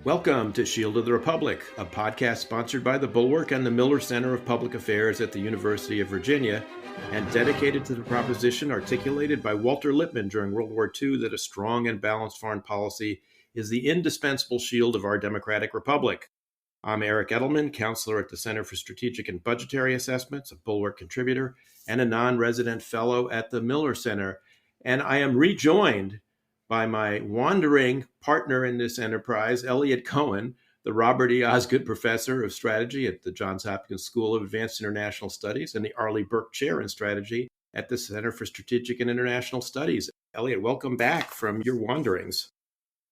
Welcome to Shield of the Republic, a podcast sponsored by the Bulwark and the Miller Center of Public Affairs at the University of Virginia, and dedicated to the proposition articulated by Walter Lippmann during World War II that a strong and balanced foreign policy is the indispensable shield of our democratic republic. I'm Eric Edelman, counselor at the Center for Strategic and Budgetary Assessments, a Bulwark contributor, and a non-resident fellow at the Miller Center. And I am rejoined by my wandering partner in this enterprise, Eliot Cohen, the Robert E. Osgood Professor of Strategy at the Johns Hopkins School of Advanced International Studies and the Arleigh Burke Chair in Strategy at the Center for Strategic and International Studies. Eliot, welcome back from your wanderings.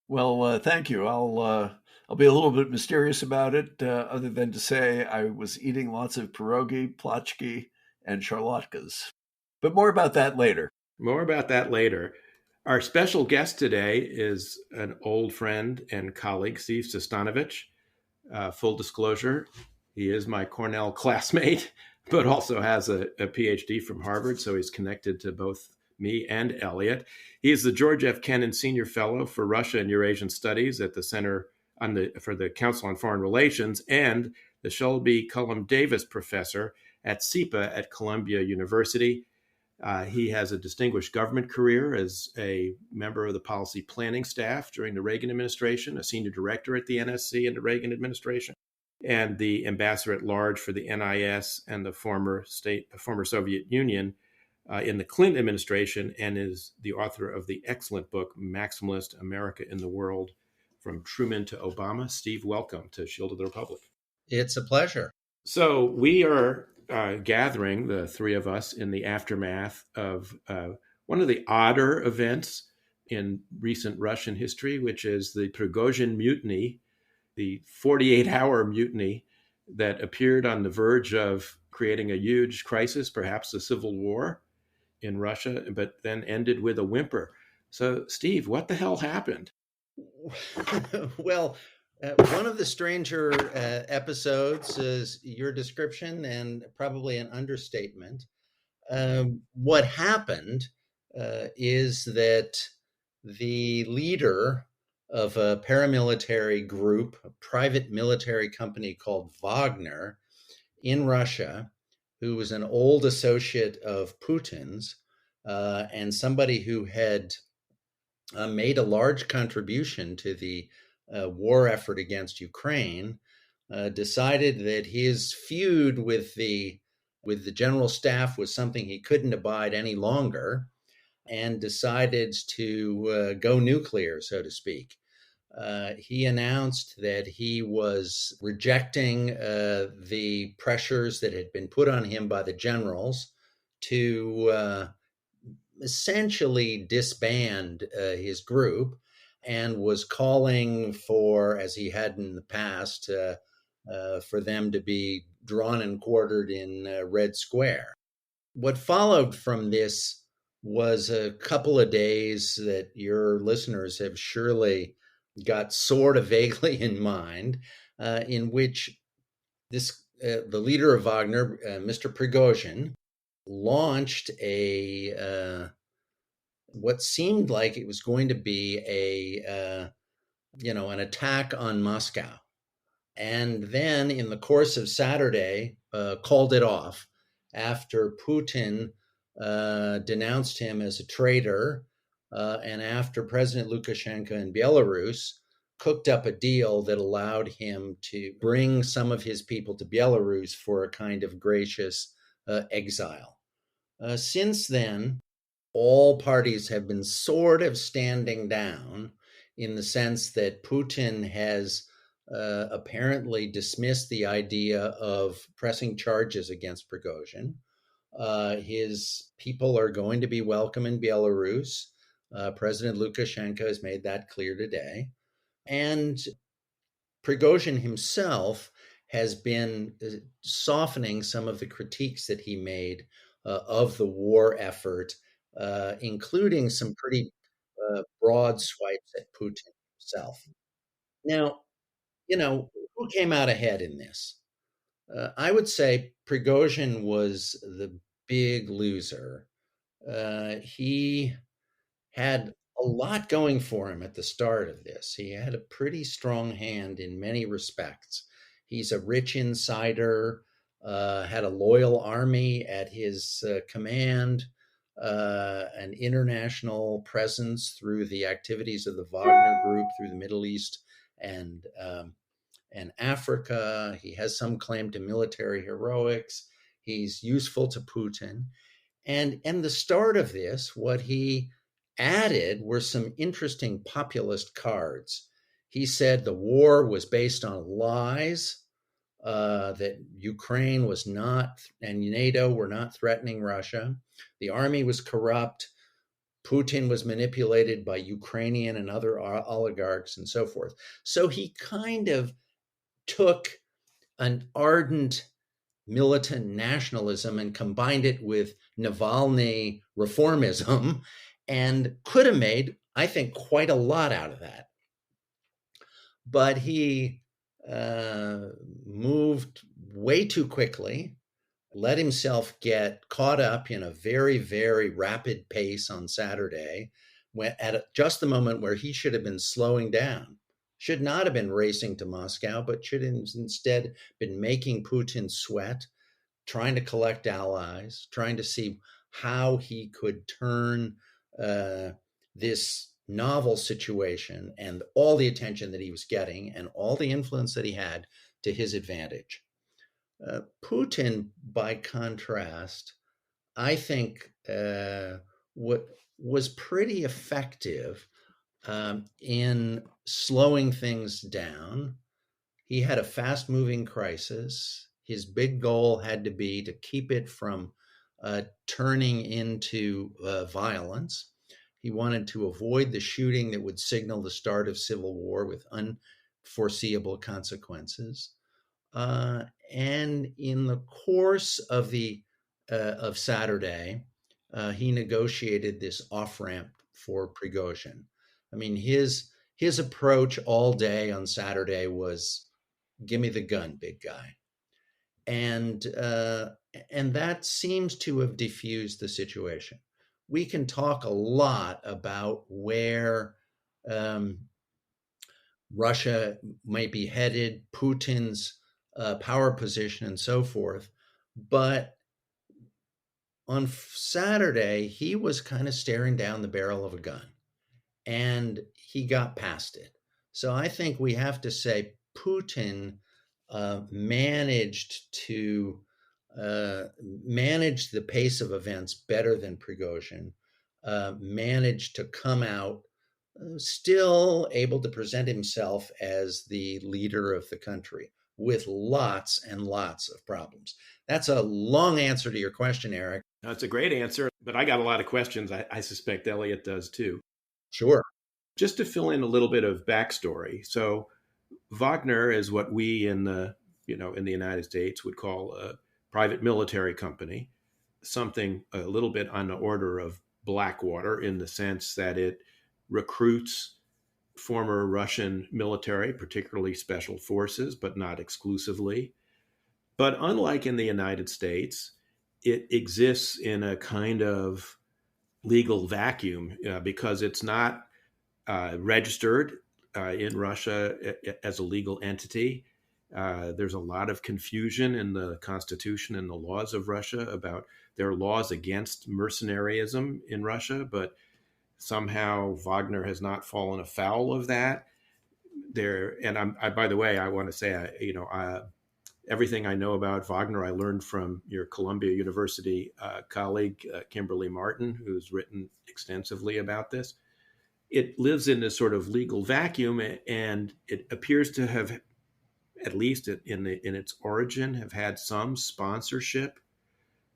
Well, thank you. I'll be a little bit mysterious about it, other than to say I was eating lots of pierogi, plachki, and charlotkas. But more about that later. Our special guest today is an old friend and colleague, Steve Sestanovich. Full disclosure, he is my Cornell classmate, but also has a PhD from Harvard, so he's connected to both me and Eliot. He is the George F. Kennan Senior Fellow for Russia and Eurasian Studies at the Center for the Council on Foreign Relations and the Shelby Cullom Davis Professor at SIPA at Columbia University. He has a distinguished government career as a member of the policy planning staff during the Reagan administration, a senior director at the NSC in the Reagan administration, and the ambassador at large for the NIS and the former Soviet Union in the Clinton administration, and is the author of the excellent book, Maximalist America in the World, From Truman to Obama. Steve, welcome to Shield of the Republic. It's a pleasure. So we are gathering, the three of us, in the aftermath of one of the odder events in recent Russian history, which is the Prigozhin mutiny, the 48-hour mutiny that appeared on the verge of creating a huge crisis, perhaps a civil war in Russia, but then ended with a whimper. So, Steve, what the hell happened? Well, one of the stranger episodes is your description, and probably an understatement. What happened is that the leader of a paramilitary group, a private military company called Wagner in Russia, who was an old associate of Putin's and somebody who had made a large contribution to the war effort against Ukraine, decided that his feud with the general staff was something he couldn't abide any longer, and decided to go nuclear, so to speak. He announced that he was rejecting the pressures that had been put on him by the generals to essentially disband his group, and was calling for, as he had in the past, for them to be drawn and quartered in Red Square. What followed from this was a couple of days that your listeners have surely got sort of vaguely in mind, in which the leader of Wagner, Mr. Prigozhin, launched what seemed like it was going to be an attack on Moscow, and then in the course of Saturday called it off after Putin denounced him as a traitor, and after President Lukashenko in Belarus cooked up a deal that allowed him to bring some of his people to Belarus for a kind of gracious exile. Since then, all parties have been sort of standing down, in the sense that Putin has apparently dismissed the idea of pressing charges against Prigozhin. His people are going to be welcome in Belarus. President Lukashenko has made that clear today. And Prigozhin himself has been softening some of the critiques that he made of the war effort, including some pretty broad swipes at Putin himself. Now, who came out ahead in this? I would say Prigozhin was the big loser. He had a lot going for him at the start of this. He had a pretty strong hand in many respects. He's a rich insider, had a loyal army at his command, an international presence through the activities of the Wagner Group through the Middle East and Africa. He has some claim to military heroics. He's useful to Putin. And the start of this, what he added were some interesting populist cards. He said the war was based on lies, that Ukraine was not, and NATO were not threatening Russia. The army was corrupt. Putin was manipulated by Ukrainian and other oligarchs and so forth. So he kind of took an ardent militant nationalism and combined it with Navalny reformism and could have made, I think, quite a lot out of that. But he moved way too quickly, let himself get caught up in a very, very rapid pace on Saturday, when at just the moment where he should have been slowing down, should not have been racing to Moscow, but should have instead been making Putin sweat, trying to collect allies, trying to see how he could turn this novel situation and all the attention that he was getting and all the influence that he had to his advantage. Putin, by contrast, I think was pretty effective in slowing things down. He had a fast-moving crisis. His big goal had to be to keep it from turning into violence. He wanted to avoid the shooting that would signal the start of civil war with unforeseeable consequences. And in the course of of Saturday, he negotiated this off-ramp for Prigozhin. I mean, his approach all day on Saturday was, "Give me the gun, big guy," and that seems to have diffused the situation. We can talk a lot about where Russia might be headed, Putin's power position, and so forth, but on Saturday, he was kind of staring down the barrel of a gun, and he got past it. So I think we have to say Putin managed to manage the pace of events better than Prigozhin, managed to come out still able to present himself as the leader of the country with lots and lots of problems. That's a long answer to your question, Eric. That's a great answer, but I got a lot of questions. I suspect Eliot does too. Sure. Just to fill in a little bit of backstory. So Wagner is what we in the United States would call a private military company, something a little bit on the order of Blackwater in the sense that it recruits former Russian military, particularly special forces, but not exclusively. But unlike in the United States, it exists in a kind of legal vacuum because it's not registered in Russia as a legal entity. There's a lot of confusion in the constitution and the laws of Russia about their laws against mercenaryism in Russia, but somehow Wagner has not fallen afoul of that. By the way, I want to say, everything I know about Wagner, I learned from your Columbia University colleague, Kimberly Martin, who's written extensively about this. It lives in this sort of legal vacuum, and it appears to have, at least in its origin, have had some sponsorship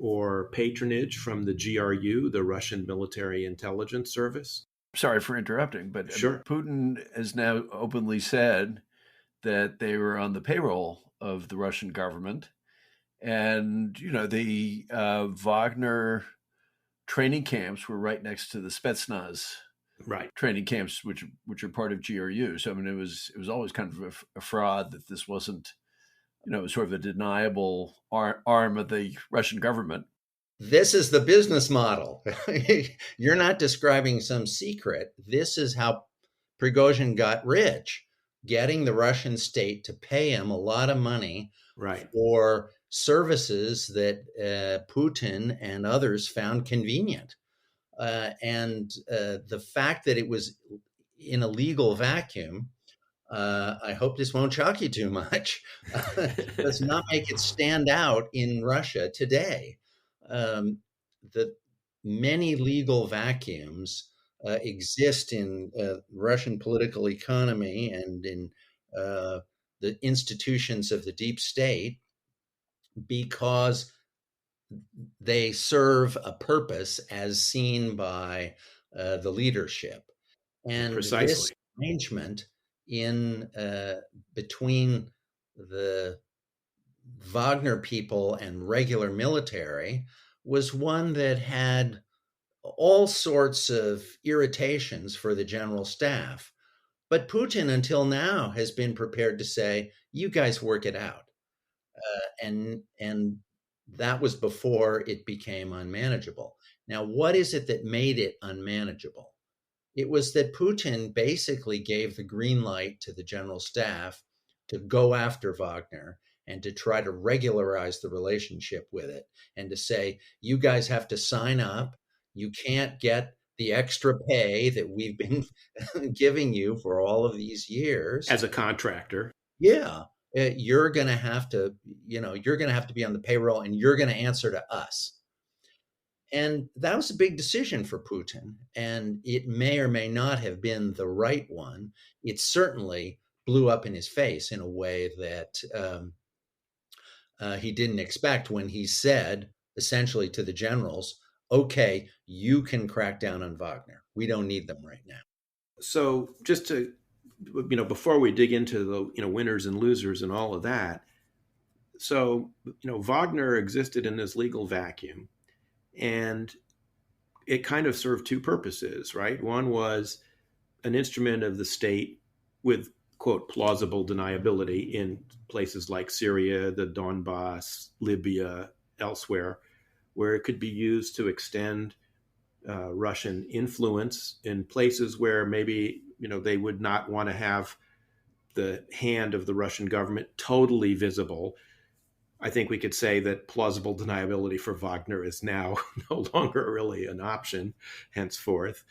or patronage from the GRU, the Russian Military Intelligence Service. Sorry for interrupting, but sure. Putin has now openly said that they were on the payroll of the Russian government. And, the Wagner training camps were right next to the Spetsnaz training camps, which are part of GRU. So, I mean, it was always kind of a fraud that this wasn't, sort of a deniable arm of the Russian government. This is the business model. You're not describing some secret. This is how Prigozhin got rich, getting the Russian state to pay him a lot of money for services that Putin and others found convenient. And the fact that it was in a legal vacuum, I hope this won't shock you too much, does not make it stand out in Russia today. The many legal vacuums exist in Russian political economy and in the institutions of the deep state because they serve a purpose as seen by the leadership. And this arrangement in between the Wagner people and regular military was one that had all sorts of irritations for the general staff. But Putin, until now, has been prepared to say, you guys work it out. And that was before it became unmanageable. Now, what is it that made it unmanageable? It was that Putin basically gave the green light to the general staff to go after Wagner and to try to regularize the relationship with it and to say, you guys have to sign up. You can't get the extra pay that we've been giving you for all of these years. As a contractor. Yeah. You're going to have to, you're going to have to be on the payroll and you're going to answer to us. And that was a big decision for Putin. And it may or may not have been the right one. It certainly blew up in his face in a way that he didn't expect when he said, essentially to the generals, okay, you can crack down on Wagner. We don't need them right now. So just to, before we dig into the, winners and losers and all of that. So, Wagner existed in this legal vacuum and it kind of served two purposes, right? One was an instrument of the state with, quote, plausible deniability in places like Syria, the Donbass, Libya, elsewhere, where it could be used to extend Russian influence in places where maybe, they would not want to have the hand of the Russian government totally visible. I think we could say that plausible deniability for Wagner is now no longer really an option henceforth.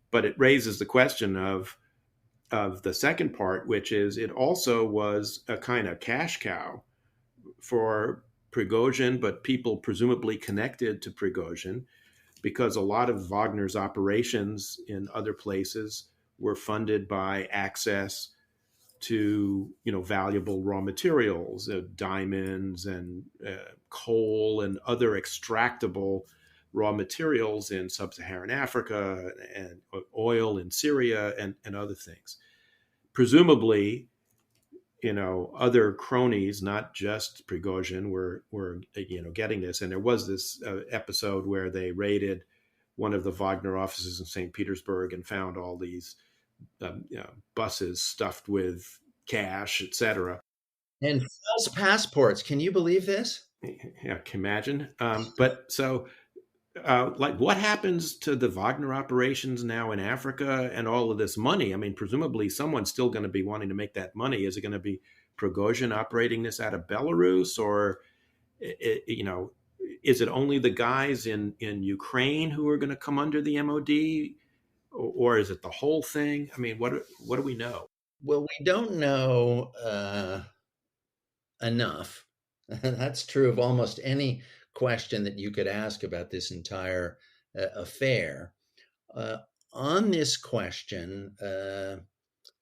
But it raises the question of the second part, which is it also was a kind of cash cow for Prigozhin, but people presumably connected to Prigozhin, because a lot of Wagner's operations in other places were funded by access to valuable raw materials, diamonds and coal and other extractable raw materials in sub-Saharan Africa and oil in Syria and other things. Presumably, other cronies, not just Prigozhin, were getting this. And there was this episode where they raided one of the Wagner offices in St. Petersburg and found all these buses stuffed with cash, etc. And false passports. Can you believe this? Yeah, can imagine. But so, what happens to the Wagner operations now in Africa and all of this money? I mean, presumably someone's still going to be wanting to make that money. Is it going to be Prigozhin operating this out of Belarus, or is it only the guys in Ukraine who are going to come under the MOD? Or is it the whole thing? I mean, what do we know? Well, we don't know enough. That's true of almost any question that you could ask about this entire affair. On this question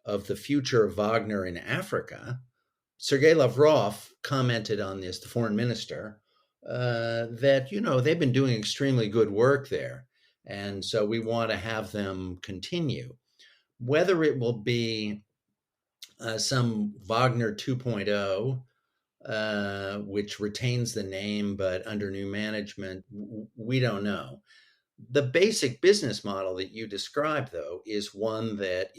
of the future of Wagner in Africa, Sergei Lavrov commented on this, the foreign minister, that, they've been doing extremely good work there. And so we want to have them continue. Whether it will be some Wagner 2.0, which retains the name but under new management, we don't know. The basic business model that you described, though, is one that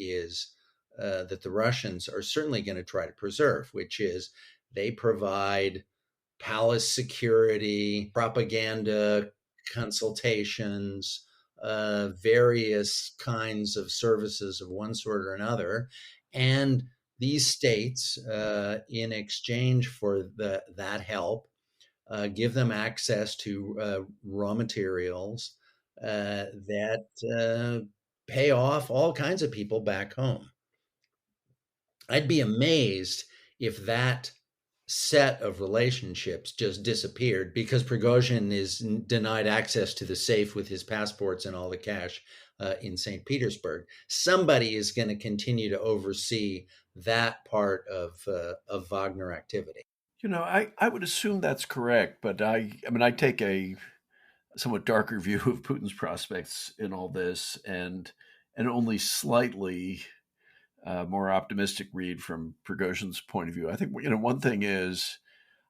that the Russians are certainly going to try to preserve, which is they provide palace security, propaganda, consultations, various kinds of services of one sort or another. And these states, in exchange for that help, give them access to raw materials that pay off all kinds of people back home. I'd be amazed if that set of relationships just disappeared because Prigozhin is denied access to the safe with his passports and all the cash in St. Petersburg. Somebody is going to continue to oversee that part of Wagner activity. I would assume that's correct, but I take a somewhat darker view of Putin's prospects in all this, and only slightly more optimistic read from Prigozhin's point of view. I think one thing is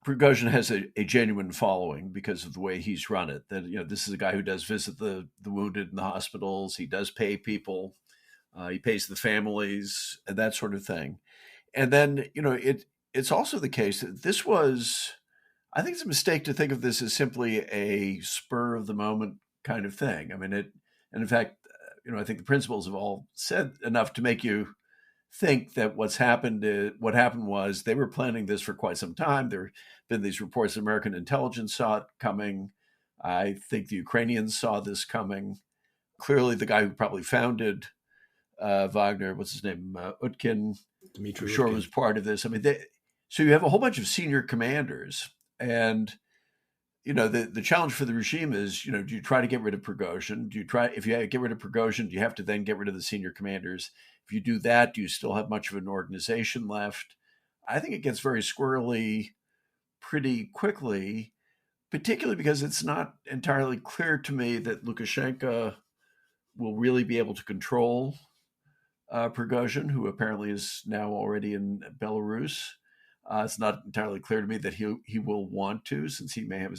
Prigozhin has a genuine following because of the way he's run it. That this is a guy who does visit the wounded in the hospitals. He does pay people. He pays the families and that sort of thing. And then it's also the case that this was, I think it's a mistake to think of this as simply a spur of the moment kind of thing. I mean, and in fact, I think the principals have all said enough to make you think that what happened was they were planning this for quite some time. There have been these reports, American intelligence saw it coming. I think the Ukrainians saw this coming. Clearly, the guy who probably founded Wagner, what's his name, Utkin, Dmitry sure Utkin. was part of this. I mean, so you have a whole bunch of senior commanders, and the challenge for the regime is, do you try to get rid of Prigozhin? If you get rid of Prigozhin, do you have to then get rid of the senior commanders? If you do that, do you still have much of an organization left? I think it gets very squirrely pretty quickly, particularly because it's not entirely clear to me that Lukashenko will really be able to control Prigozhin, who apparently is now already in Belarus. It's not entirely clear to me that he will want to, since he may have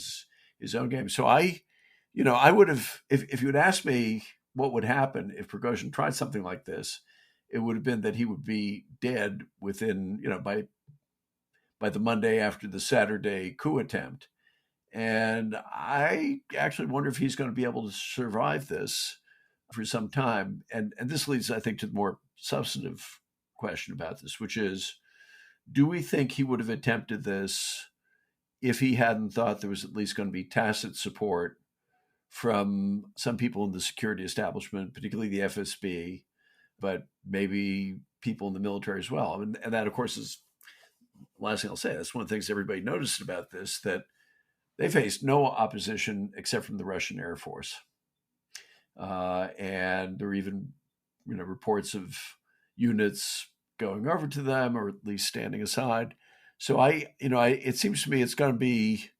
his own game. So I would have, if you had asked me what would happen if Prigozhin tried something like this, it would have been that he would be dead within, by the Monday after the Saturday coup attempt. And I actually wonder if he's going to be able to survive this for some time. And this leads, I think, to the more substantive question about this, which is, do we think he would have attempted this if he hadn't thought there was at least going to be tacit support from some people in the security establishment, particularly the FSB, but maybe people in the military as well? And that, of course, is the last thing I'll say. That's one of the things everybody noticed about this, that they faced no opposition except from the Russian Air Force. And there are even, reports of units going over to them, or at least standing aside. So it seems to me it's going to be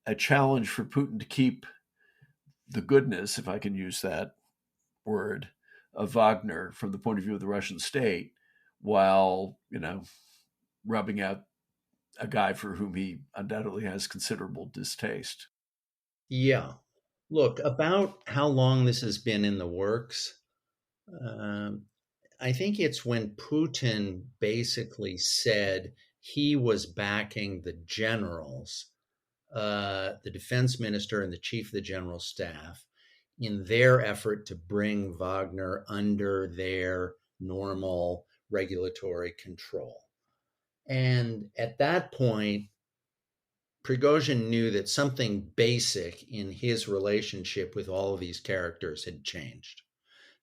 a challenge for Putin to keep the goodness, if I can use that word, of Wagner from the point of view of the Russian state, while, rubbing out a guy for whom he undoubtedly has considerable distaste. Yeah. Look, about how long this has been in the works, I think it's when Putin basically said he was backing the generals, the defense minister and the chief of the general staff, in their effort to bring Wagner under their normal regulatory control. And at that point, Prigozhin knew that something basic in his relationship with all of these characters had changed.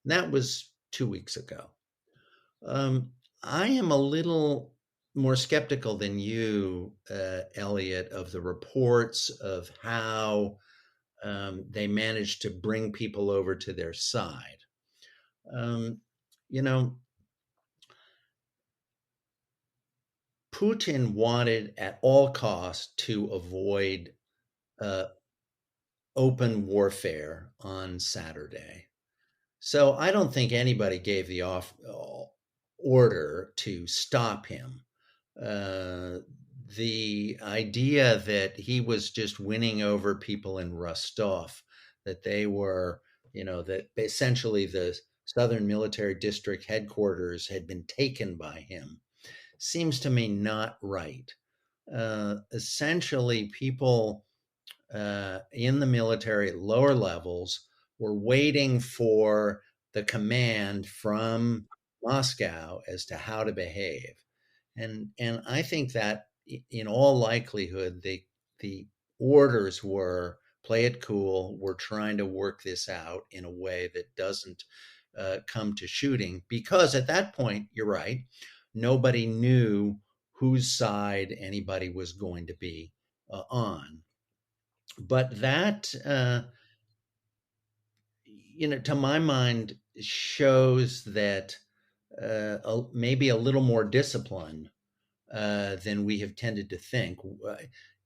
And that was 2 weeks ago. I am a little more skeptical than you, Eliot, of the reports of how they managed to bring people over to their side. Putin wanted at all costs to avoid open warfare on Saturday. So I don't think anybody gave the order to stop him. The idea that he was just winning over people in Rostov, that they were, that essentially the Southern Military District headquarters had been taken by him, seems to me not right. Essentially, people in the military at lower levels were waiting for the command from Moscow as to how to behave. And I think that in all likelihood, the orders were play it cool. We're trying to work this out in a way that doesn't come to shooting, because at that point, you're right, nobody knew whose side anybody was going to be on. But that, to my mind, shows that maybe a little more discipline than we have tended to think.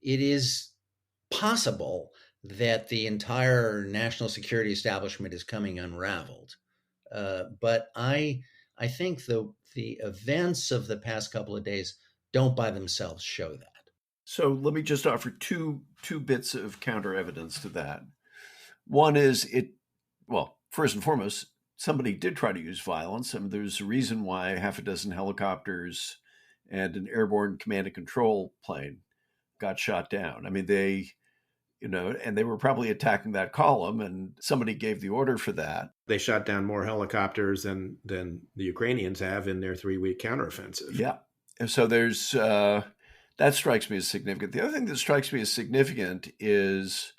It is possible that the entire national security establishment is coming unraveled. But I think the events of the past couple of days don't by themselves show that. So let me just offer two bits of counter evidence to that. One is first and foremost, somebody did try to use violence. I mean, there's a reason why half a dozen helicopters and an airborne command and control plane got shot down. I mean, they were probably attacking that column, and somebody gave the order for that. They shot down more helicopters than the Ukrainians have in their 3-week counteroffensive. Yeah. And so there's, that strikes me as significant. The other thing that strikes me as significant is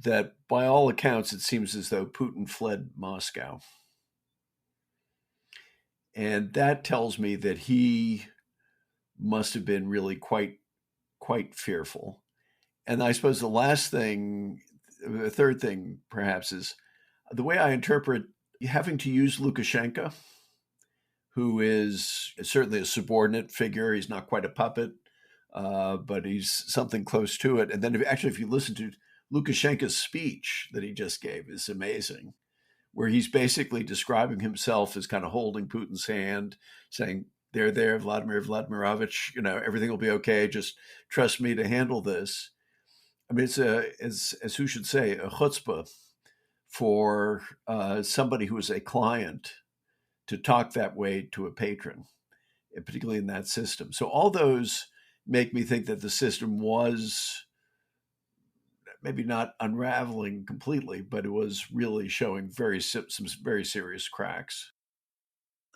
that by all accounts, it seems as though Putin fled Moscow. And that tells me that he must have been really quite fearful. And I suppose the third thing perhaps, is the way I interpret having to use Lukashenko, who is certainly a subordinate figure. He's not quite a puppet, but he's something close to it. And then if you listen to Lukashenko's speech that he just gave, is amazing, where he's basically describing himself as kind of holding Putin's hand, saying, there, Vladimir Vladimirovich, everything will be okay. Just trust me to handle this. I mean, it's as who should say, a chutzpah for somebody who is a client to talk that way to a patron, particularly in that system. So all those make me think that the system was maybe not unraveling completely, but it was really showing some very serious cracks.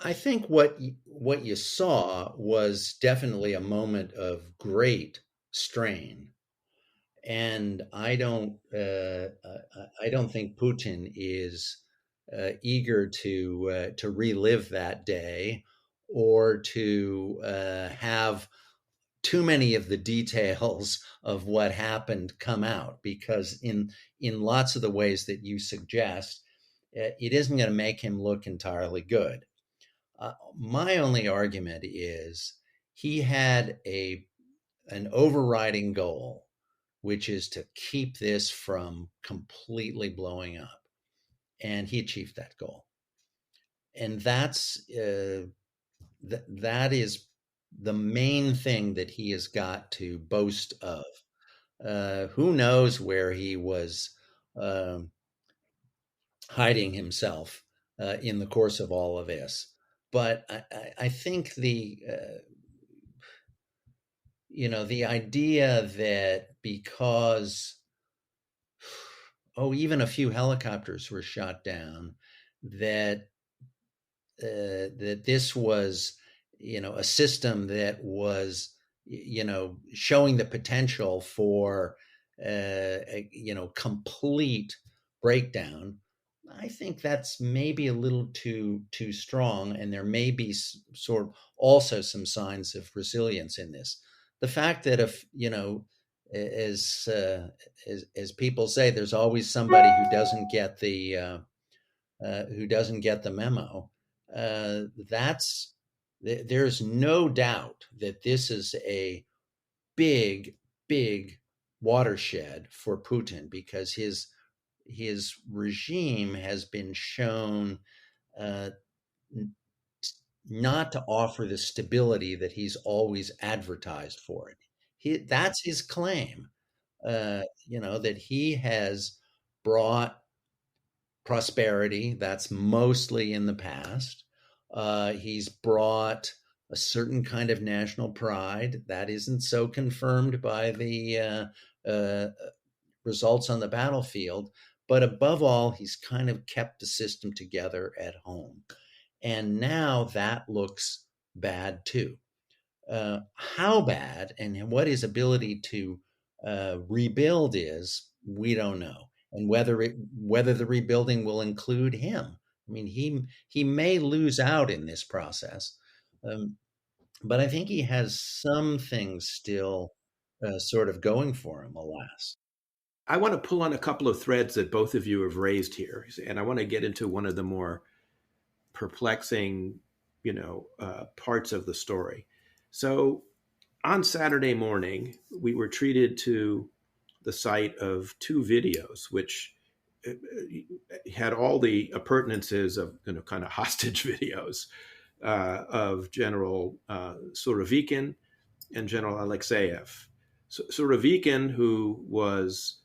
I think what you saw was definitely a moment of great strain, and I don't think Putin is eager to relive that day, or to have too many of the details of what happened come out, because in lots of the ways that you suggest, it isn't going to make him look entirely good. My only argument is he had an overriding goal, which is to keep this from completely blowing up, and he achieved that goal. And that's that is the main thing that he has got to boast of. Who knows where he was hiding himself in the course of all of this. But I think the idea that because even a few helicopters were shot down, that this was a system that was showing the potential for complete breakdown, I think that's maybe a little too strong, and there may be sort of also some signs of resilience in this. The fact that if as people say, there's always somebody who doesn't get the memo. There's no doubt that this is a big watershed for Putin, because his regime has been shown not to offer the stability that he's always advertised for it. That's his claim, that he has brought prosperity. That's mostly in the past. He's brought a certain kind of national pride that isn't so confirmed by the results on the battlefield, but above all, he's kind of kept the system together at home. And now that looks bad too. How bad and what his ability to rebuild is, we don't know. And whether the rebuilding will include him. I mean, he may lose out in this process, but I think he has some things still sort of going for him, alas. I want to pull on a couple of threads that both of you have raised here, and I want to get into one of the more perplexing, parts of the story. So on Saturday morning, we were treated to the sight of two videos, which had all the appurtenances of kind of hostage videos of General Surovikin and General Alexeyev. Surovikin, who was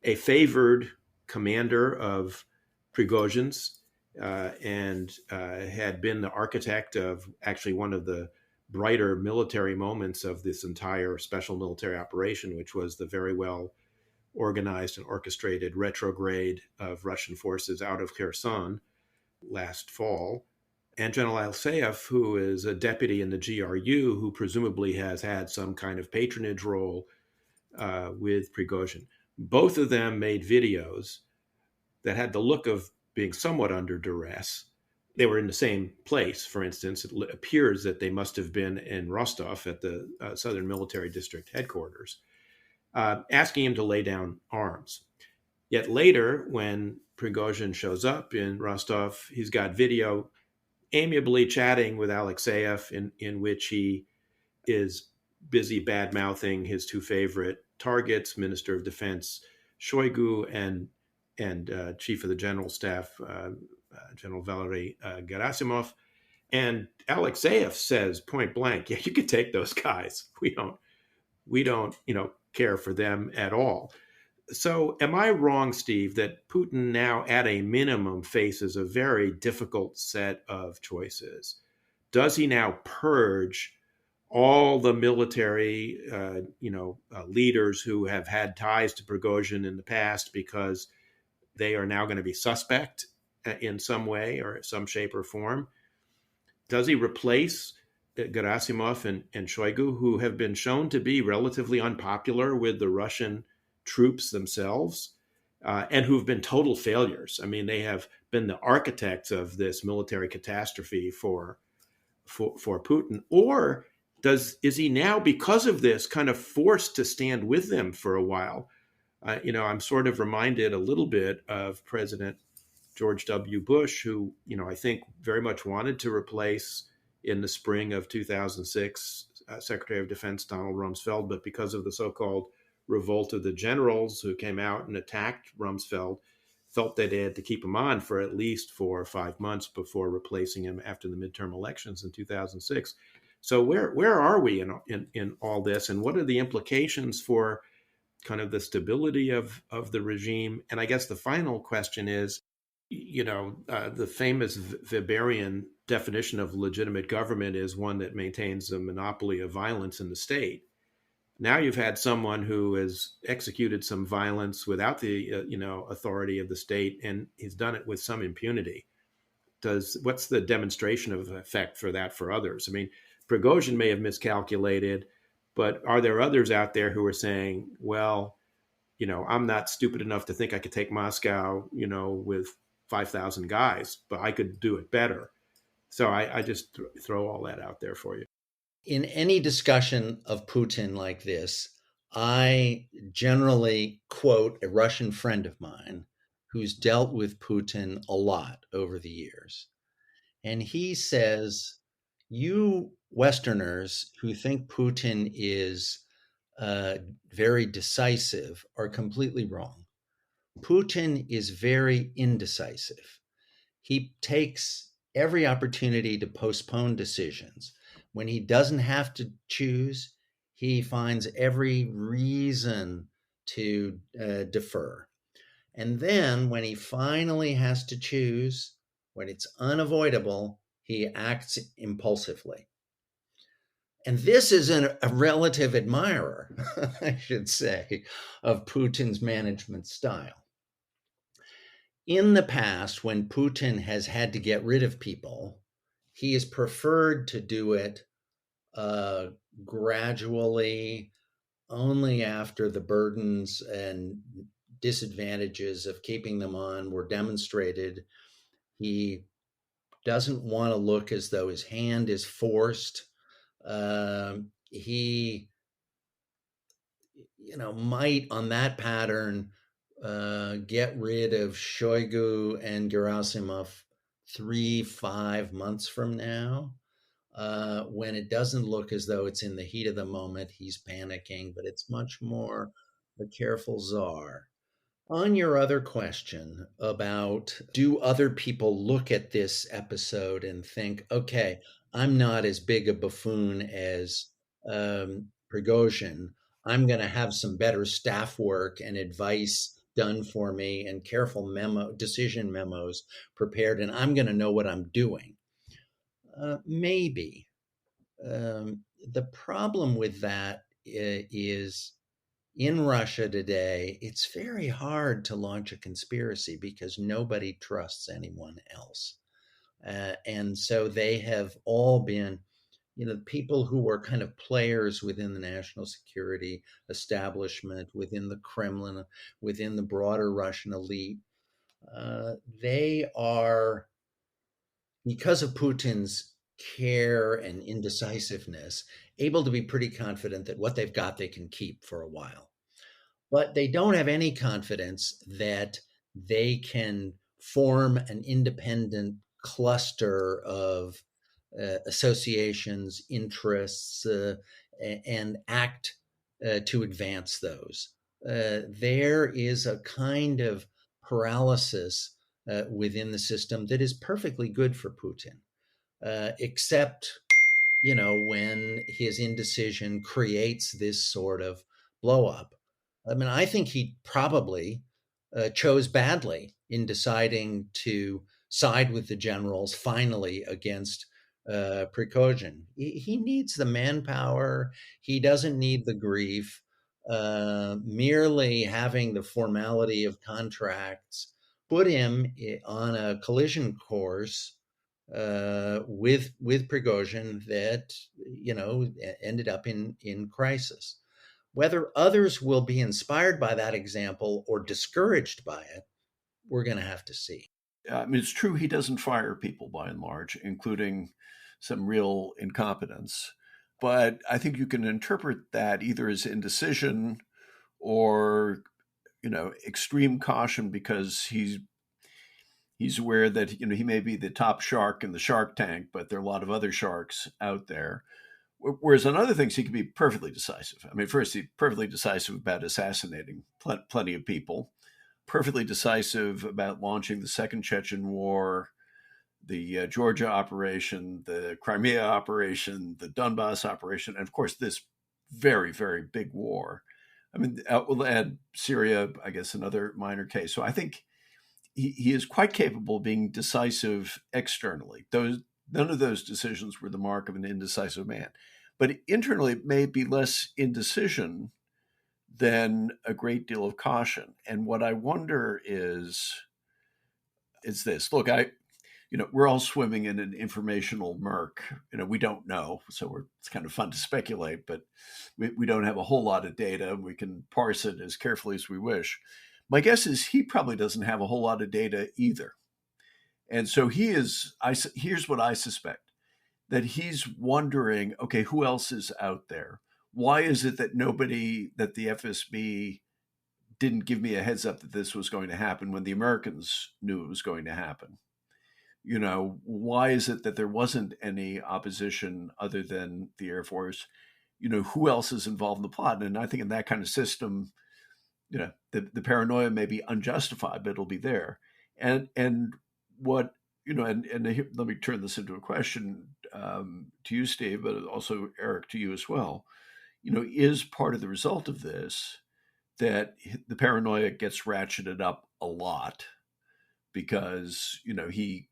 a favored commander of Prigozhin's and had been the architect of actually one of the brighter military moments of this entire special military operation, which was the very well organized and orchestrated retrograde of Russian forces out of Kherson last fall. And General Alexeyev, who is a deputy in the GRU, who presumably has had some kind of patronage role with Prigozhin. Both of them made videos that had the look of being somewhat under duress. They were in the same place. For instance, it appears that they must have been in Rostov at the Southern Military District headquarters, asking him to lay down arms. Yet later, when Prigozhin shows up in Rostov, he's got video amiably chatting with Alexeyev in which he is busy bad-mouthing his two favorite targets, Minister of Defense Shoigu and Chief of the General Staff, General Valery Gerasimov. And Alexeyev says point blank, yeah, you could take those guys. We don't, care for them at all. So am I wrong, Steve, that Putin now at a minimum faces a very difficult set of choices? Does he now purge all the military, leaders who have had ties to Prigozhin in the past because they are now going to be suspect in some way or some shape or form? Does he replace Gerasimov and Shoigu, who have been shown to be relatively unpopular with the Russian troops themselves and who've been total failures? I mean, they have been the architects of this military catastrophe for Putin. Or is he now, because of this, kind of forced to stand with them for a while? I'm sort of reminded a little bit of President George W. Bush, who, I think very much wanted to replace in the spring of 2006 Secretary of Defense Donald Rumsfeld, but because of the so-called revolt of the generals who came out and attacked Rumsfeld, felt that they had to keep him on for at least 4 or 5 months before replacing him after the midterm elections in 2006. So where are we in all this, and what are the implications for kind of the stability of the regime? And I guess the final question is, the famous Weberian definition of legitimate government is one that maintains a monopoly of violence in the state. Now you've had someone who has executed some violence without the authority of the state, and he's done it with some impunity. What's the demonstration of effect for that for others? I mean, Prigozhin may have miscalculated, but are there others out there who are saying, well, I'm not stupid enough to think I could take Moscow, with 5,000 guys, but I could do it better. So I just throw all that out there for you. In any discussion of Putin like this, I generally quote a Russian friend of mine who's dealt with Putin a lot over the years. And he says, you Westerners who think Putin is very decisive are completely wrong. Putin is very indecisive. He takes every opportunity to postpone decisions. When he doesn't have to choose, he finds every reason to defer. And then when he finally has to choose, when it's unavoidable, he acts impulsively. And this is a relative admirer, I should say, of Putin's management style. In the past, when Putin has had to get rid of people, he has preferred to do it gradually, only after the burdens and disadvantages of keeping them on were demonstrated. He doesn't want to look as though his hand is forced. He, might on that pattern get rid of Shoigu and Gerasimov 3-5 months from now. When it doesn't look as though it's in the heat of the moment, he's panicking, but it's much more a careful czar. On your other question about do other people look at this episode and think, okay, I'm not as big a buffoon as Prigozhin. I'm going to have some better staff work and advice done for me and careful decision memos prepared, and I'm going to know what I'm doing. Maybe. The problem with that is in Russia today, it's very hard to launch a conspiracy because nobody trusts anyone else. And so they have all been, people who were kind of players within the national security establishment, within the Kremlin, within the broader Russian elite. They are, because of Putin's care and indecisiveness, able to be pretty confident that what they've got they can keep for a while. But they don't have any confidence that they can form an independent cluster of associations, interests, and act to advance those. There is a kind of paralysis within the system that is perfectly good for Putin, except, when his indecision creates this sort of blow up. I mean, I think he probably chose badly in deciding to side with the generals finally against Prigozhin. He needs the manpower. He doesn't need the grief. Merely having the formality of contracts put him on a collision course with Prigozhin that ended up in crisis. Whether others will be inspired by that example or discouraged by it, we're going to have to see. I mean, it's true he doesn't fire people by and large, including some real incompetence. But I think you can interpret that either as indecision or, extreme caution because he's aware that, he may be the top shark in the shark tank, but there are a lot of other sharks out there. Whereas on other things, he can be perfectly decisive. I mean, first, he's perfectly decisive about assassinating plenty of people, perfectly decisive about launching the Second Chechen War, the Georgia operation, the Crimea operation, the Donbass operation, and of course, this very, very big war. I mean, we'll add Syria, I guess, another minor case. So I think he is quite capable of being decisive externally. None of those decisions were the mark of an indecisive man. But internally, it may be less indecision than a great deal of caution. And what I wonder is this. Look, we're all swimming in an informational murk. We don't know. So it's kind of fun to speculate, but we don't have a whole lot of data. We can parse it as carefully as we wish. My guess is he probably doesn't have a whole lot of data either. And so here's what I suspect, that he's wondering, okay, who else is out there? Why is it that that the FSB didn't give me a heads up that this was going to happen when the Americans knew it was going to happen? Why is it that there wasn't any opposition other than the Air Force? Who else is involved in the plot? And I think in that kind of system, the paranoia may be unjustified, but it'll be there. And what, and let me turn this into a question to you, Steve, but also Eric, to you as well. Is part of the result of this that the paranoia gets ratcheted up a lot because, he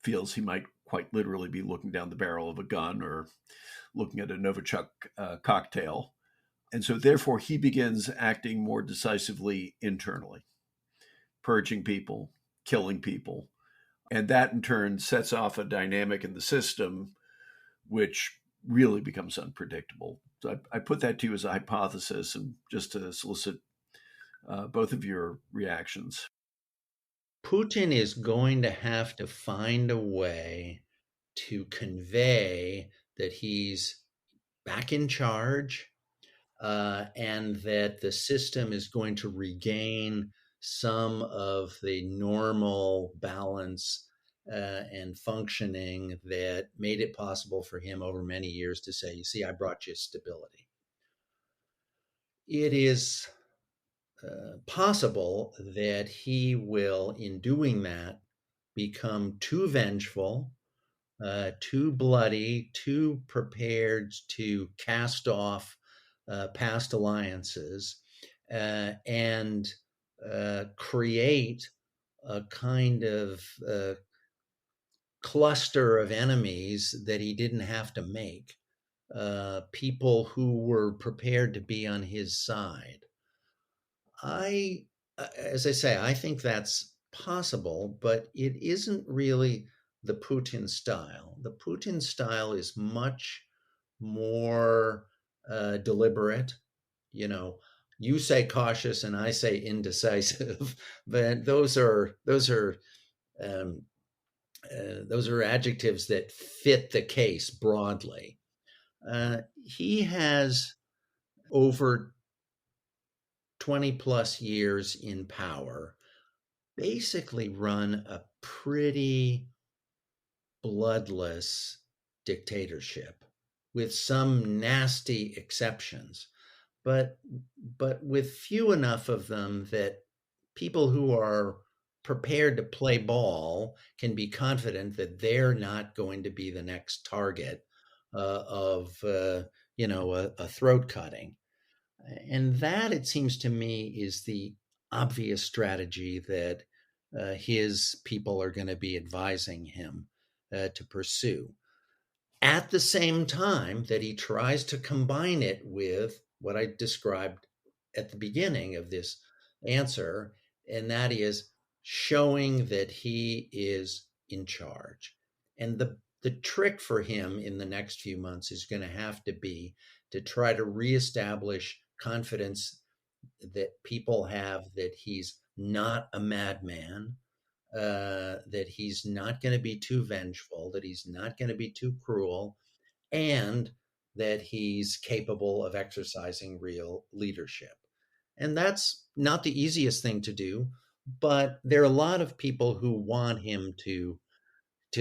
feels he might quite literally be looking down the barrel of a gun or looking at a Novichok cocktail. And so therefore he begins acting more decisively internally, purging people, killing people. And that in turn sets off a dynamic in the system which really becomes unpredictable. So I put that to you as a hypothesis, and just to solicit both of your reactions. Putin is going to have to find a way to convey that he's back in charge, and that the system is going to regain some of the normal balance and functioning that made it possible for him over many years to say, you see, I brought you stability. It is possible that he will, in doing that, become too vengeful, too bloody, too prepared to cast off past alliances, and create a kind of cluster of enemies that he didn't have to make, people who were prepared to be on his side. As I say, I think that's possible, but it isn't really the Putin style. The Putin style is much more deliberate. You say cautious and I say indecisive, but those are adjectives that fit the case broadly. He has, over 20 plus years in power, basically run a pretty bloodless dictatorship, with some nasty exceptions, but with few enough of them that people who are prepared to play ball can be confident that they're not going to be the next target of a throat cutting. And that, it seems to me, is the obvious strategy that his people are going to be advising him to pursue. At the same time that he tries to combine it with what I described at the beginning of this answer, and that is showing that he is in charge. And the trick for him in the next few months is going to have to be to try to reestablish confidence that people have that he's not a madman, that he's not going to be too vengeful, that he's not going to be too cruel, and that he's capable of exercising real leadership. And that's not the easiest thing to do, but there are a lot of people who want him to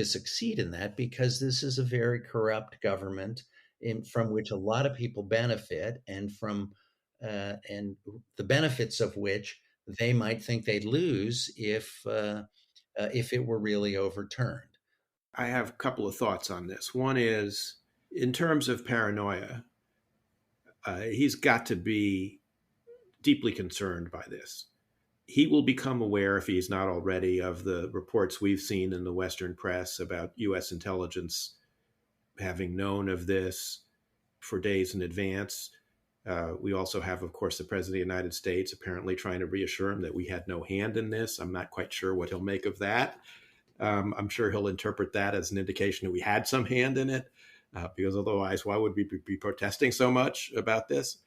succeed in that, because this is a very corrupt government from which a lot of people benefit, and and the benefits of which they might think they'd lose if it were really overturned. I have a couple of thoughts on this. One is, in terms of paranoia, he's got to be deeply concerned by this. He will become aware, if he's not already, of the reports we've seen in the Western press about U.S. intelligence having known of this for days in advance. We also have, of course, the President of the United States apparently trying to reassure him that we had no hand in this. I'm not quite sure what he'll make of that. I'm sure he'll interpret that as an indication that we had some hand in it, because otherwise, why would we be protesting so much about this?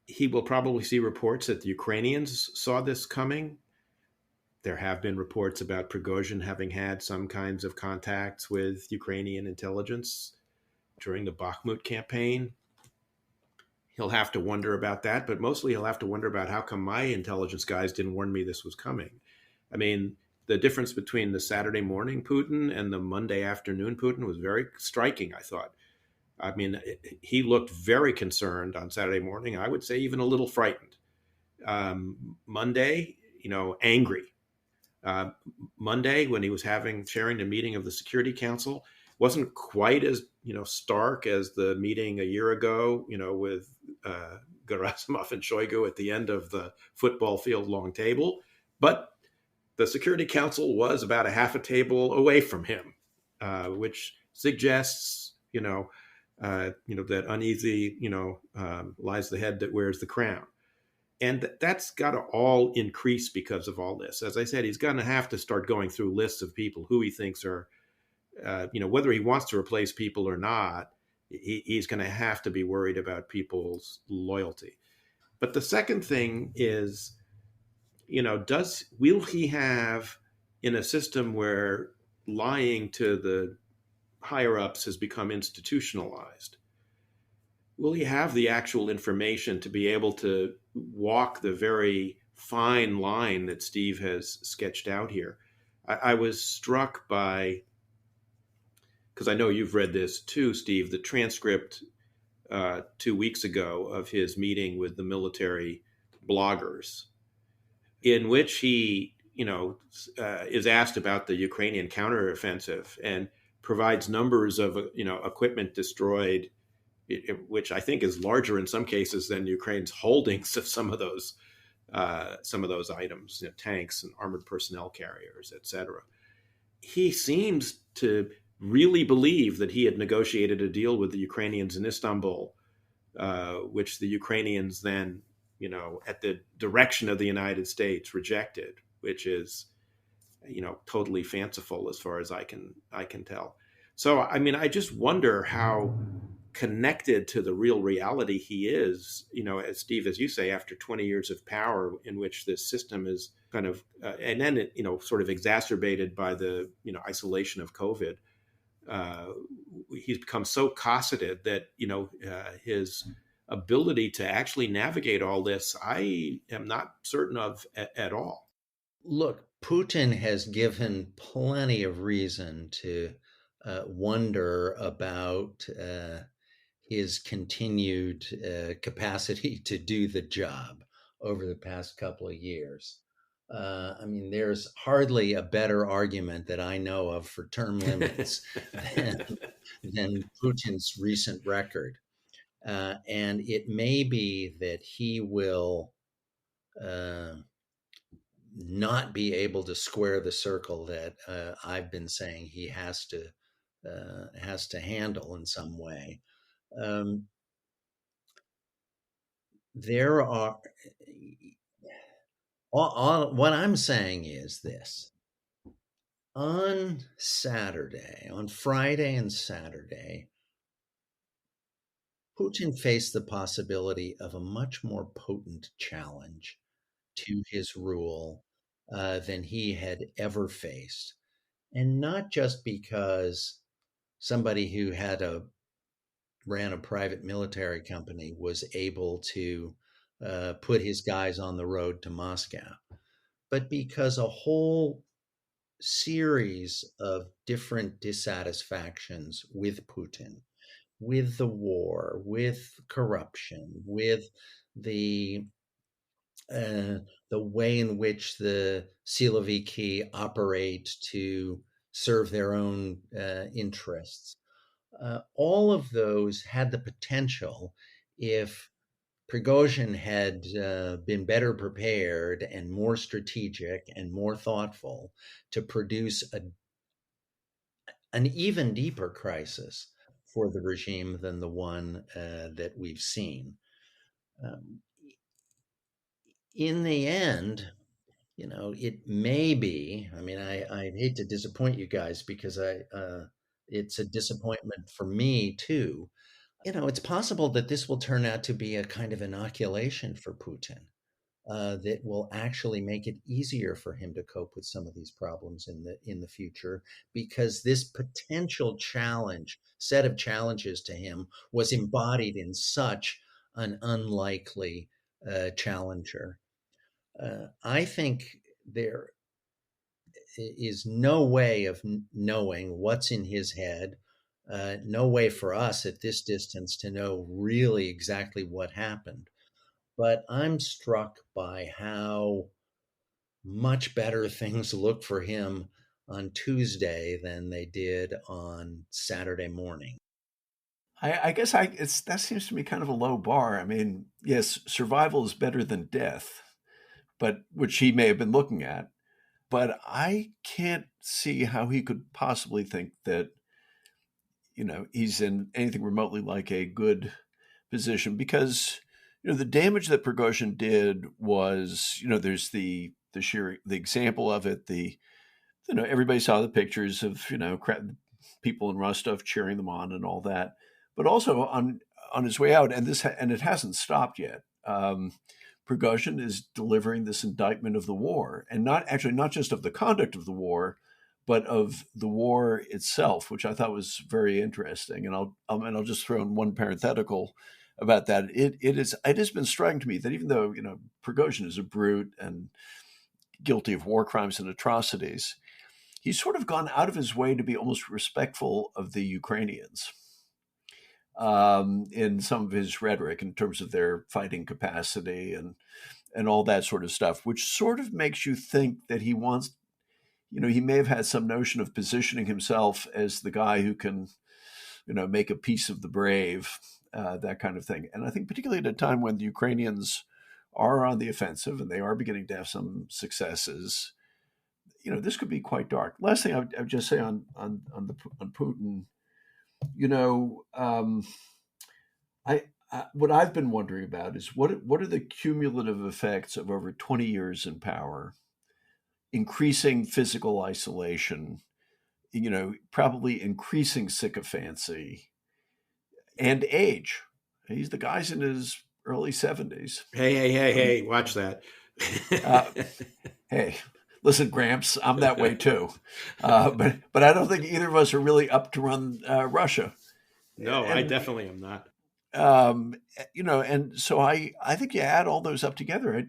He will probably see reports that the Ukrainians saw this coming. There have been reports about Prigozhin having had some kinds of contacts with Ukrainian intelligence during the Bakhmut campaign. He'll have to wonder about that, but mostly he'll have to wonder about how come my intelligence guys didn't warn me this was coming. I mean, the difference between the Saturday morning Putin and the Monday afternoon Putin was very striking, I thought. I mean, he looked very concerned on Saturday morning. I would say even a little frightened. Monday, angry. Monday, when he was chairing the meeting of the Security Council, wasn't quite as stark as the meeting a year ago, with Gerasimov and Shoigu at the end of the football field long table. But the Security Council was about a half a table away from him. which suggests, that uneasy, lies the head that wears the crown. And that's got to all increase because of all this. As I said, he's going to have to start going through lists of people who he thinks are, whether he wants to replace people or not, he's going to have to be worried about people's loyalty. But the second thing is, will he have, in a system where lying to the higher ups has become institutionalized, will he have the actual information to be able to walk the very fine line that Steve has sketched out here? I was struck by, because I know you've read this too, Steve, the transcript 2 weeks ago of his meeting with the military bloggers, in which he, is asked about the Ukrainian counteroffensive and provides numbers of, equipment destroyed, which I think is larger in some cases than Ukraine's holdings of some of those items, tanks and armored personnel carriers, etc. He seems to really believe that he had negotiated a deal with the Ukrainians in Istanbul, which the Ukrainians then, at the direction of the United States, rejected, which is, totally fanciful as far as I can tell. So, I just wonder how connected to the real reality he is, as Steve, as you say, after 20 years of power in which this system is kind of, and then, sort of exacerbated by the, isolation of COVID. He's become so cosseted that, his ability to actually navigate all this, I am not certain of at all. Look, Putin has given plenty of reason to wonder about his continued capacity to do the job over the past couple of years. There's hardly a better argument that I know of for term limits than Putin's recent record. And it may be that he will not be able to square the circle that I've been saying he has to handle in some way. There are what I'm saying is this: on Friday and Saturday, Putin faced the possibility of a much more potent challenge to his rule than he had ever faced. And not just because somebody who ran a private military company was able to put his guys on the road to Moscow, but because a whole series of different dissatisfactions with Putin, with the war, with corruption, with the way in which the Siloviki operate to serve their own interests. All of those had the potential, if Prigozhin had been better prepared and more strategic and more thoughtful, to produce an even deeper crisis for the regime than the one that we've seen. In the end, it may be, I hate to disappoint you guys, because it's a disappointment for me too. It's possible that this will turn out to be a kind of inoculation for Putin that will actually make it easier for him to cope with some of these problems in the future, because this potential set of challenges to him was embodied in such an unlikely challenger. I think there is no way of knowing what's in his head. No way for us at this distance to know really exactly what happened. But I'm struck by how much better things look for him on Tuesday than they did on Saturday morning. I guess that seems to me kind of a low bar. Yes, survival is better than death, but which he may have been looking at. but I can't see how he could possibly think that, he's in anything remotely like a good position, because, the damage that Prigozhin did was, there's the example of it, everybody saw the pictures of, people in Rostov cheering them on and all that, but also on his way out, and it hasn't stopped yet. Prigozhin is delivering this indictment of the war, and not just of the conduct of the war, but of the war itself, which I thought was very interesting. And I'll just throw in one parenthetical about that. It has been striking to me that even though Prigozhin is a brute and guilty of war crimes and atrocities, he's sort of gone out of his way to be almost respectful of the Ukrainians in some of his rhetoric in terms of their fighting capacity and all that sort of stuff, which sort of makes you think that he wants, he may have had some notion of positioning himself as the guy who can, make a peace of the brave, that kind of thing. And I think particularly at a time when the Ukrainians are on the offensive and they are beginning to have some successes, this could be quite dark. Last thing I would just say on Putin, what I've been wondering about is what are the cumulative effects of over 20 years in power, increasing physical isolation, probably increasing sycophancy and age. The guy's in his early 70s. Hey, watch that. Hey, listen, Gramps, I'm that way too. But I don't think either of us are really up to run Russia. No, I definitely am not. And so I think you add all those up together.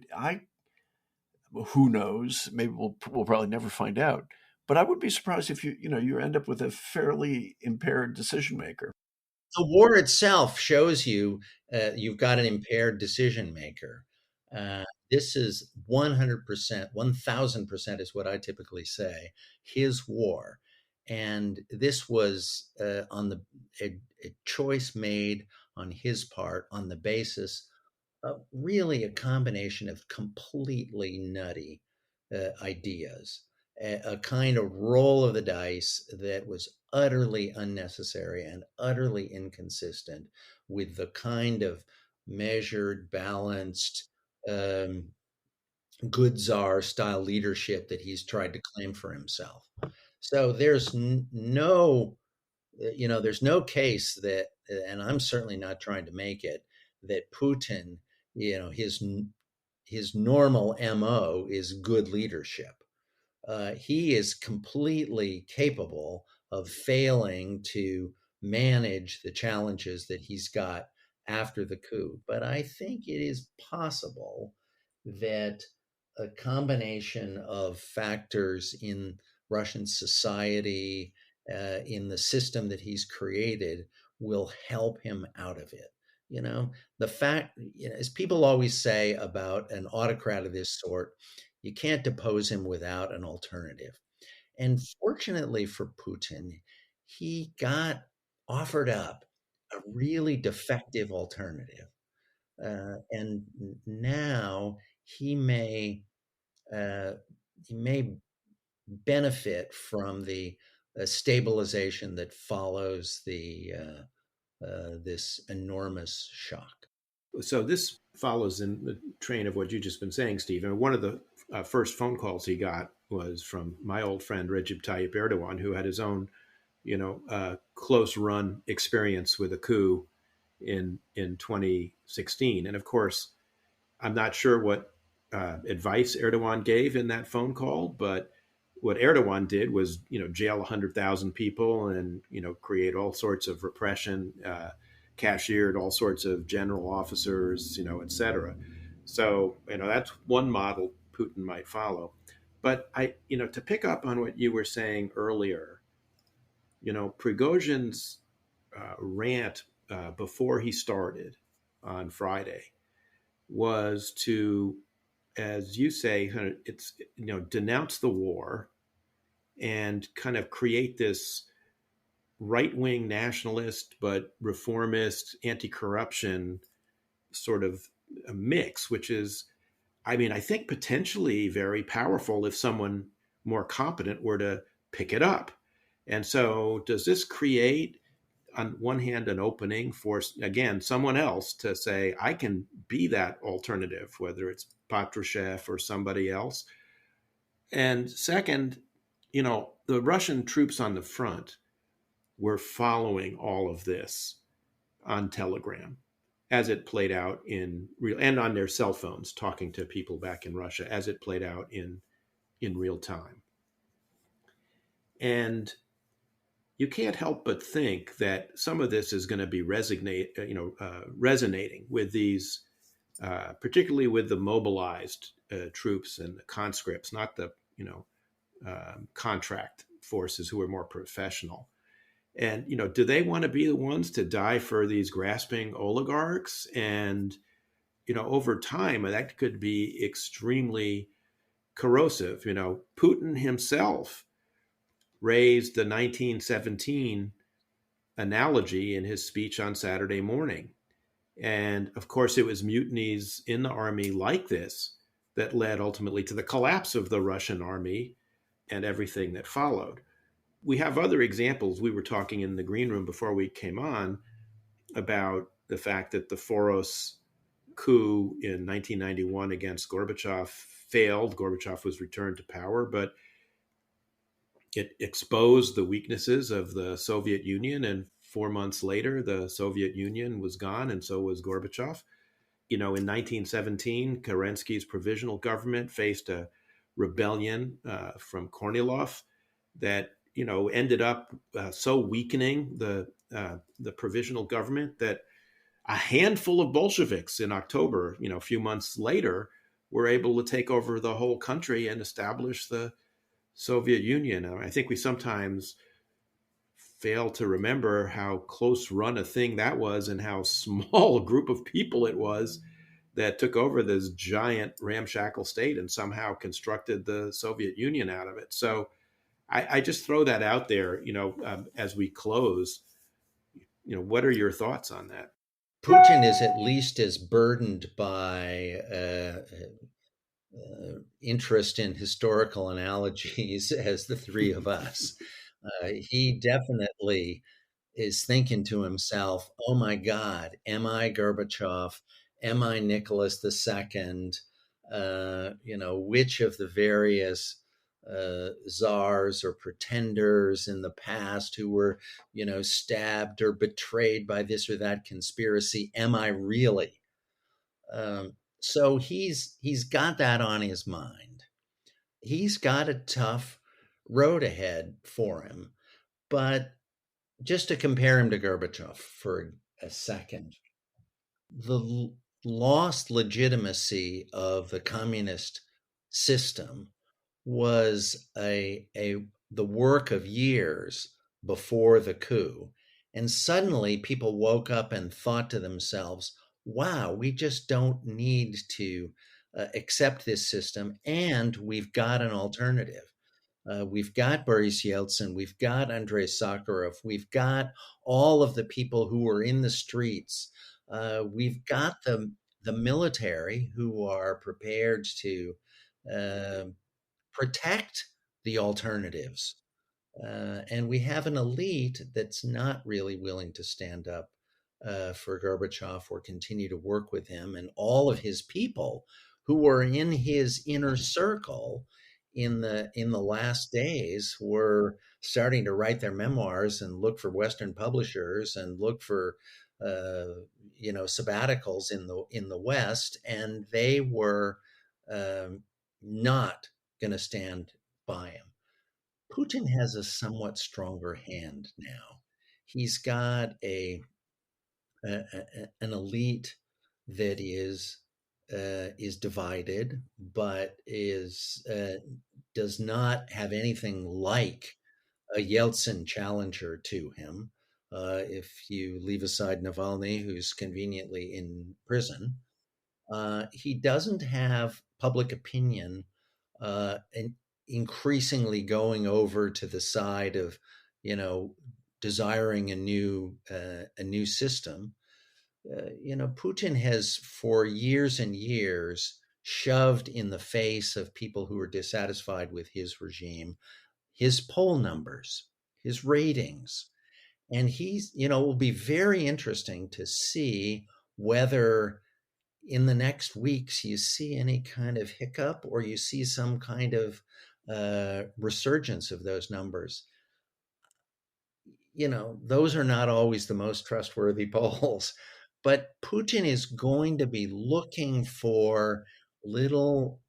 Who knows? Maybe we'll probably never find out. But I would be surprised if you end up with a fairly impaired decision maker. The war itself shows you you've got an impaired decision maker. This is 100%, 1,000% is what I typically say, his war. And this was a choice made on his part on the basis of really a combination of completely nutty ideas, a kind of roll of the dice that was utterly unnecessary and utterly inconsistent with the kind of measured, balanced, good czar style leadership that he's tried to claim for himself. So there's no case that, and I'm certainly not trying to make it, that Putin, his normal MO is good leadership. He is completely capable of failing to manage the challenges that he's got after the coup. But I think it is possible that a combination of factors in Russian society, in the system that he's created, will help him out of it. The fact, as people always say about an autocrat of this sort, you can't depose him without an alternative. And fortunately for Putin, he got offered up a really defective alternative. And now he may benefit from the stabilization that follows this enormous shock. So this follows in the train of what you've just been saying, Stephen. One of the first phone calls he got was from my old friend Recep Tayyip Erdogan, who had his own, close run experience with a coup in 2016. And of course, I'm not sure what advice Erdogan gave in that phone call, but what Erdogan did was, jail 100,000 people and, create all sorts of repression, cashiered all sorts of general officers, et cetera. So, that's one model Putin might follow. But to pick up on what you were saying earlier, Prigozhin's rant before he started on Friday was to, as you say, it's, denounce the war and kind of create this right-wing nationalist but reformist anti-corruption sort of a mix, which is, I think potentially very powerful if someone more competent were to pick it up. And so does this create, on one hand, an opening for, again, someone else to say, I can be that alternative, whether it's Patrushev or somebody else? And second, the Russian troops on the front were following all of this on Telegram as it played out in real, and on their cell phones, talking to people back in Russia as it played out in real time. And you can't help but think that some of this is going to be resonating with these, particularly with the mobilized troops and the conscripts, not the contract forces who are more professional. And do they want to be the ones to die for these grasping oligarchs? And over time, that could be extremely corrosive. Putin himself raised the 1917 analogy in his speech on Saturday morning. And of course, it was mutinies in the army like this that led ultimately to the collapse of the Russian army and everything that followed. We have other examples. We were talking in the green room before we came on about the fact that the Foros coup in 1991 against Gorbachev failed. Gorbachev was returned to power, but it exposed the weaknesses of the Soviet Union, and 4 months later, the Soviet Union was gone, and so was Gorbachev. In 1917, Kerensky's provisional government faced a rebellion from Kornilov that ended up so weakening the provisional government that a handful of Bolsheviks in October, a few months later, were able to take over the whole country and establish the Soviet Union. I think we sometimes fail to remember how close run a thing that was and how small a group of people it was that took over this giant ramshackle state and somehow constructed the Soviet Union out of it. So I just throw that out there, as we close. What are your thoughts on that? Putin is at least as burdened by interest in historical analogies as the three of us. He definitely is thinking to himself, oh my God, am I Gorbachev? Am I Nicholas II? Which of the various czars or pretenders in the past who were, stabbed or betrayed by this or that conspiracy, am I really? So he's got that on his mind. He's got a tough road ahead for him. But just to compare him to Gorbachev for a second, the lost legitimacy of the communist system was the work of years before the coup. And suddenly people woke up and thought to themselves, wow, we just don't need to accept this system, and we've got an alternative. We've got Boris Yeltsin, we've got Andrei Sakharov, we've got all of the people who are in the streets. We've got the military who are prepared to protect the alternatives. And we have an elite that's not really willing to stand up for Gorbachev or continue to work with him. And all of his people who were in his inner circle in the last days were starting to write their memoirs and look for Western publishers and look for sabbaticals in the West, and they were not going to stand by him. Putin has a somewhat stronger hand now. He's got an elite that is divided, but does not have anything like a Yeltsin challenger to him. If you leave aside Navalny, who's conveniently in prison, he doesn't have public opinion and increasingly going over to the side of, desiring a new system. Putin has for years and years shoved in the face of people who are dissatisfied with his regime, his poll numbers, his ratings. And it will be very interesting to see whether in the next weeks you see any kind of hiccup or you see some kind of resurgence of those numbers. Those are not always the most trustworthy polls, but Putin is going to be looking for little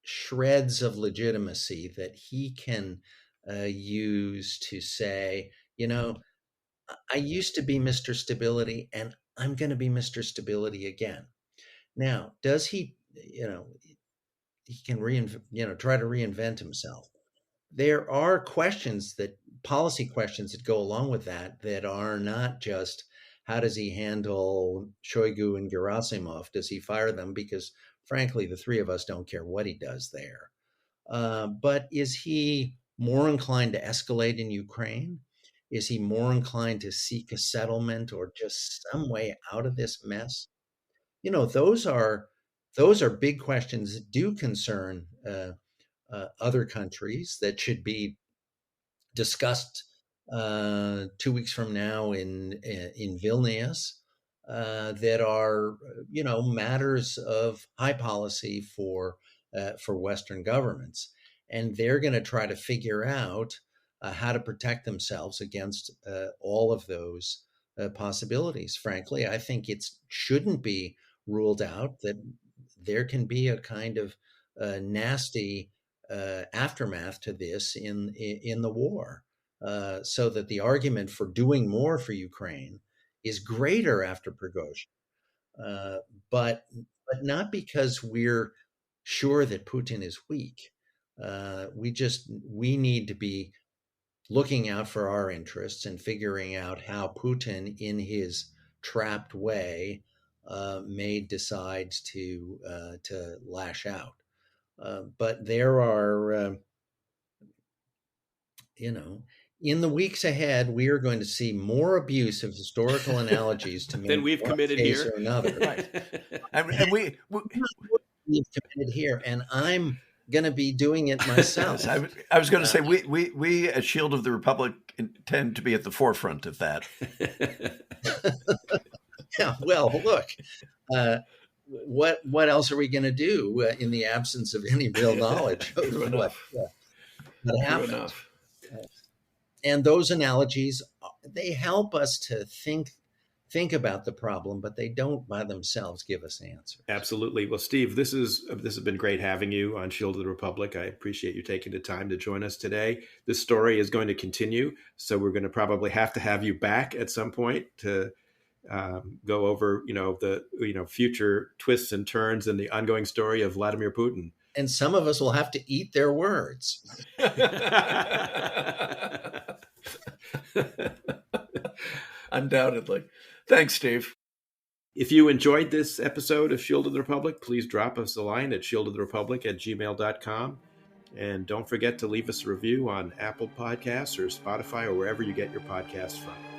shreds of legitimacy that he can use to say, I used to be Mr. Stability and I'm going to be Mr. Stability again. Now, does he, he can try to reinvent himself. There are policy questions that go along with that are not just how does he handle Shoigu and Gerasimov? Does he fire them? Because frankly, the three of us don't care what he does there. But is he more inclined to escalate in Ukraine? Is he more inclined to seek a settlement or just some way out of this mess? Those are big questions that do concern other countries that should be discussed 2 weeks from now in Vilnius. That are matters of high policy for Western governments, and they're going to try to figure out how to protect themselves against all of those possibilities. Frankly, I think it shouldn't be ruled out that there can be a kind of nasty aftermath to this in the war, so that the argument for doing more for Ukraine is greater after Prigozhin, but not because we're sure that Putin is weak. We need to be looking out for our interests and figuring out how Putin, in his trapped way, may decide to lash out. But there are, in the weeks ahead, we are going to see more abuse of historical analogies to than we've committed here. Or another. Right. and we've committed here, and I'm going to be doing it myself. I was going to say we at Shield of the Republic intend to be at the forefront of that. Yeah. Well, look. What else are we going to do in the absence of any real knowledge of what happened? And those analogies, they help us to think about the problem, but they don't by themselves give us answers. Absolutely. Well, Steve, this has been great having you on Shield of the Republic. I appreciate you taking the time to join us today. This story is going to continue, so we're going to probably have to have you back at some point to go over, the future twists and turns in the ongoing story of Vladimir Putin. And some of us will have to eat their words. Undoubtedly. Thanks, Steve. If you enjoyed this episode of Shield of the Republic, please drop us a line at shieldoftherepublic@gmail.com. And don't forget to leave us a review on Apple Podcasts or Spotify or wherever you get your podcasts from.